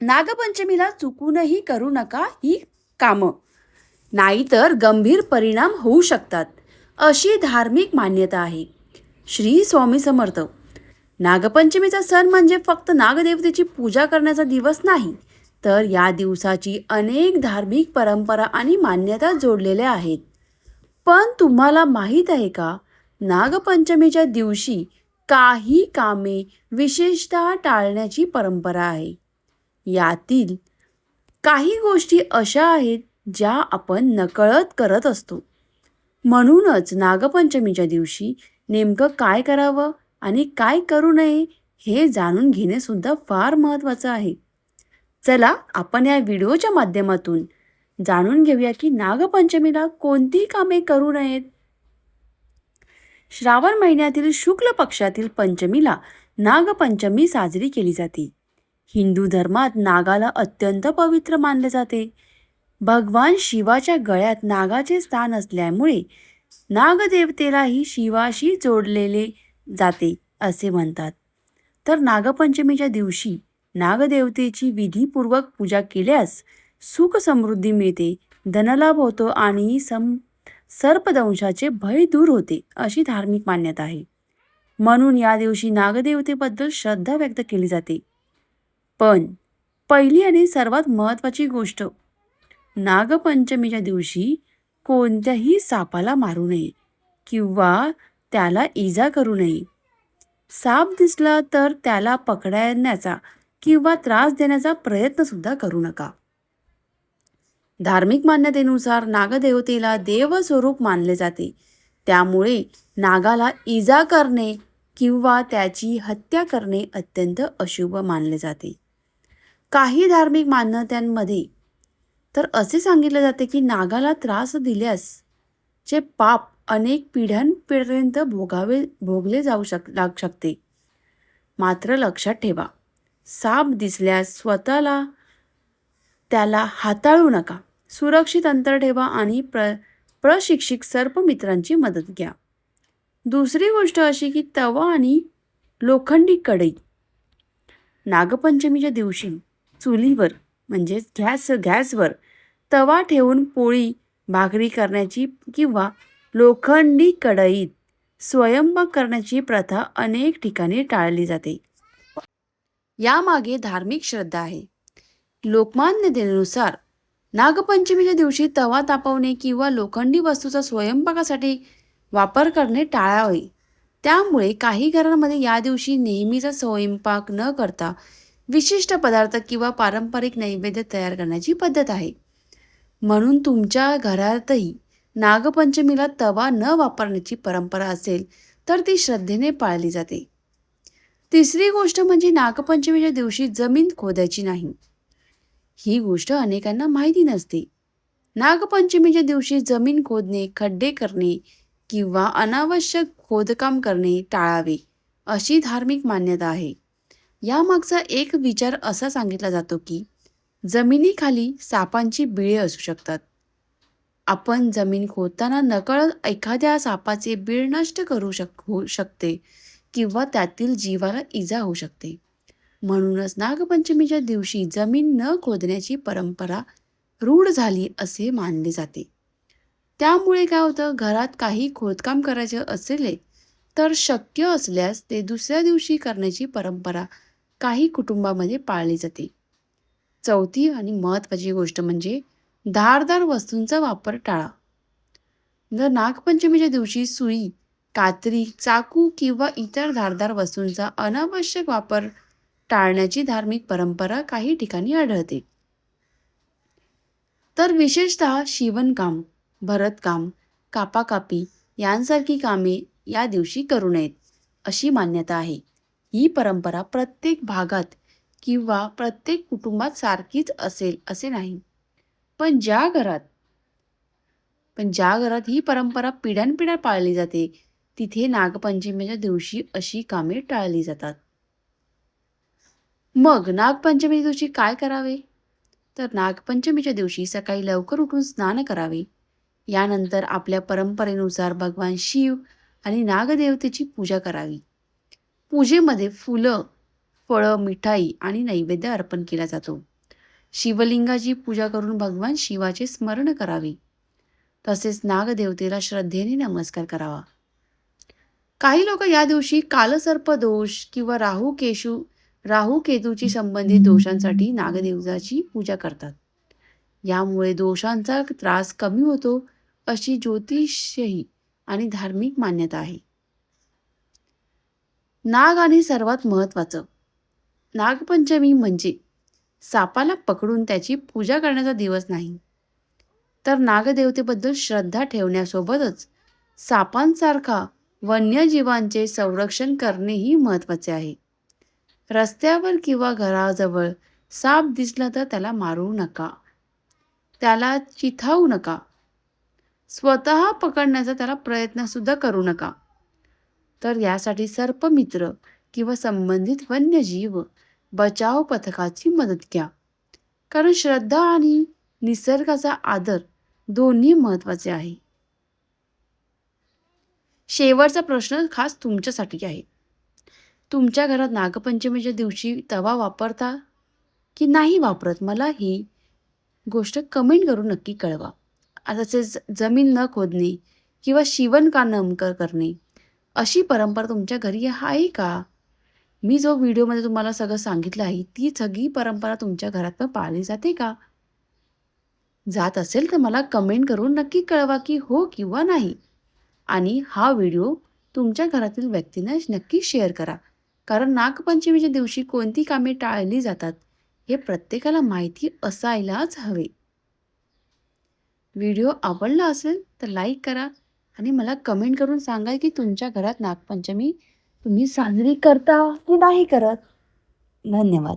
नागपंचमीला चुकूनही करू नका ही कामं, नाहीतर गंभीर परिणाम होऊ शकतात, अशी धार्मिक मान्यता आहे. श्री स्वामी समर्थ. नागपंचमीचा सण म्हणजे फक्त नागदेवतेची पूजा करण्याचा दिवस नाही, तर या दिवसाची अनेक धार्मिक परंपरा आणि मान्यता जोडलेल्या आहेत. पण तुम्हाला माहीत आहे का, नागपंचमीच्या दिवशी काही कामे विशेषतः टाळण्याची परंपरा आहे. यातील काही गोष्टी अशा आहेत ज्या आपण नकळत करत असतो. म्हणूनच नागपंचमीच्या दिवशी नेमकं काय करावं आणि काय करू नये हे जाणून घेणे सुद्धा फार महत्त्वाचं आहे. चला आपण या व्हिडिओच्या माध्यमातून जाणून घेऊया की नागपंचमीला कोणती कामे करू नयेत. श्रावण महिन्यातील शुक्ल पक्षातील पंचमीला नागपंचमी साजरी केली जाते. हिंदू धर्मात नागाला अत्यंत पवित्र मानले जाते. भगवान शिवाच्या गळ्यात नागाचे स्थान असल्यामुळे नागदेवतेलाही शिवाशी जोडलेले जाते असे म्हणतात. तर नागपंचमीच्या दिवशी नागदेवतेची विधीपूर्वक पूजा केल्यास सुख समृद्धी मिळते, धनलाभ होतो आणि सर्पदंशाचे भय दूर होते, अशी धार्मिक मान्यता आहे. म्हणून या दिवशी नागदेवतेबद्दल श्रद्धा व्यक्त केली जाते. पण पहिली आणि सर्वात महत्त्वाची गोष्ट, नागपंचमीच्या दिवशी कोणत्याही सापाला मारू नये किंवा त्याला इजा करू नये. साप दिसला तर त्याला पकडण्याचा किंवा त्रास देण्याचा प्रयत्न सुद्धा करू नका. धार्मिक मान्यतेनुसार नागदेवतेला देवस्वरूप मानले जाते, त्यामुळे नागाला इजा करणे किंवा त्याची हत्या करणे अत्यंत अशुभ मानले जाते. काही धार्मिक मान्यतांमध्ये तर असे सांगितले जाते की नागाला त्रास दिल्यास चे पाप अनेक पिढ्यांपर्यंत भोगले जाऊ शकते. मात्र लक्षात ठेवा, साप दिसल्यास स्वतःला त्याला हाताळू नका. सुरक्षित अंतर ठेवा आणि प्रशिक्षित सर्पमित्रांची मदत घ्या. दुसरी गोष्ट अशी की तवा आणि लोखंडी कढई. नागपंचमीच्या दिवशी चुलीवर म्हणजेच गॅसवर तवा ठेवून पोळी भाकरी करण्याची किंवा लोखंडी कढईत स्वयंपाक करण्याची प्रथा अनेक ठिकाणी टाळली जाते. यामागे धार्मिक श्रद्धा आहे. लोकमान्यतेनुसार नागपंचमीच्या दिवशी तवा तापवणे किंवा लोखंडी वस्तूचा स्वयंपाकासाठी वापर करणे टाळावे. त्यामुळे काही घरांमध्ये या दिवशी नेहमीचा स्वयंपाक न करता विशिष्ट पदार्थ किंवा पारंपरिक नैवेद्य तयार करण्याची पद्धत आहे. म्हणून तुमच्या घरातही नागपंचमीला तवा न वापरण्याची परंपरा असेल तर ती श्रद्धेने पाळली जाते. तिसरी गोष्ट म्हणजे नागपंचमीच्या दिवशी जमीन खोदायची नाही. ही गोष्ट अनेकांना माहिती नसते. नागपंचमीच्या दिवशी जमीन खोदणे, खड्डे करणे किंवा अनावश्यक खोदकाम करणे टाळावे, अशी धार्मिक मान्यता आहे. यामागचा एक विचार असा सांगितला जातो की जमिनीखाली सापांची बिळे असू शकतात. आपण जमीन खोदताना नकळत एखाद्या सापाचे बीळ नष्ट होऊ शकते किंवा त्यातील जीवाला इजा होऊ शकते. म्हणूनच नागपंचमीच्या दिवशी जमीन न खोदण्याची परंपरा रूढ झाली असे मानले जाते. त्यामुळे काय होतं, घरात काही खोदकाम करायचे असेल तर शक्य असल्यास ते दुसऱ्या दिवशी करण्याची परंपरा काही कुटुंबामध्ये पाळली जाते. चौथी आणि महत्त्वाची गोष्ट म्हणजे धारदार वस्तूंचा वापर टाळा. जर नागपंचमीच्या दिवशी सुई, कात्री, चाकू किंवा इतर धारदार वस्तूंचा अनावश्यक वापर टाळण्याची धार्मिक परंपरा काही ठिकाणी आढळते. तर विशेषतः शिवणकाम, भरतकाम, कापाकापी यांसारखी कामे या दिवशी करू नयेत, अशी मान्यता आहे. ही परंपरा प्रत्येक भागात किंवा प्रत्येक कुटुंबात सारखीच असेल असे नाही. पण ज्या घरात ही परंपरा पिढ्यानपिढ्या पाळली जाते, तिथे नागपंचमीच्या दिवशी अशी कामे टाळली जातात. मग नागपंचमी दिवशी काय करावे? तर नागपंचमीच्या दिवशी सकाळी लवकर उठून स्नान करावे. यानंतर आपल्या परंपरेनुसार भगवान शिव आणि नागदेवतेची पूजा करावी. पूजेमध्ये फुलं, फळं, मिठाई आणि नैवेद्य अर्पण केला जातो. शिवलिंगाची पूजा करून भगवान शिवाचे स्मरण करावे. तसेच नागदेवतेला श्रद्धेने नमस्कार करावा. काही लोक या दिवशी कालसर्प दोष किंवा राहू केतूची संबंधित दोषांसाठी नागदेवताची पूजा करतात. यामुळे दोषांचा त्रास कमी होतो अशी ज्योतिषही आणि धार्मिक मान्यता आहे. नाग आणि सर्वात महत्त्वाचं, नागपंचमी म्हणजे सापाला पकडून त्याची पूजा करण्याचा दिवस नाही, तर नागदेवतेबद्दल श्रद्धा ठेवण्यासोबतच सापांसारखा वन्यजीवांचे संरक्षण करणेही महत्त्वाचे आहे. रस्त्यावर किंवा घराजवळ साप दिसला तर त्याला मारू नका, त्याला चिथावू नका, स्वतः पकडण्याचा त्याला प्रयत्नसुद्धा करू नका. तर यासाठी सर्पमित्र किंवा संबंधित वन्यजीव बचाव पथकाची मदत घ्या. कारण श्रद्धा आणि निसर्गाचा आदर दोन्ही महत्त्वाचे आहे. शेवटचा प्रश्न खास तुमच्यासाठी आहे. तुमच्या घरात नागपंचमीच्या दिवशी तवा वापरता की नाही वापरत? मला ही गोष्ट कमेंट करून नक्की कळवा. तसेच जमीन न खोदणे किंवा शिवणकाम करणे अशी परंपरा तुमच्या घरी आहे का? मी जो व्हिडिओमध्ये तुम्हाला सगळं सांगितलं आहे ती सगळी परंपरा तुमच्या घरात पण पाळली जाते का? जात असेल तर मला कमेंट करून नक्की कळवा की हो किंवा नाही. आणि हा व्हिडिओ तुमच्या घरातील व्यक्तींना नक्की शेअर करा. कारण नागपंचमीच्या दिवशी कोणती कामे टाळली जातात हे प्रत्येकाला माहिती असायलाच हवे. व्हिडिओ आवडला असेल तर लाईक करा आणि मला कमेंट करून सांगा की तुमच्या घरात नागपंचमी तुम्ही साजरी करता की नाही करत. धन्यवाद.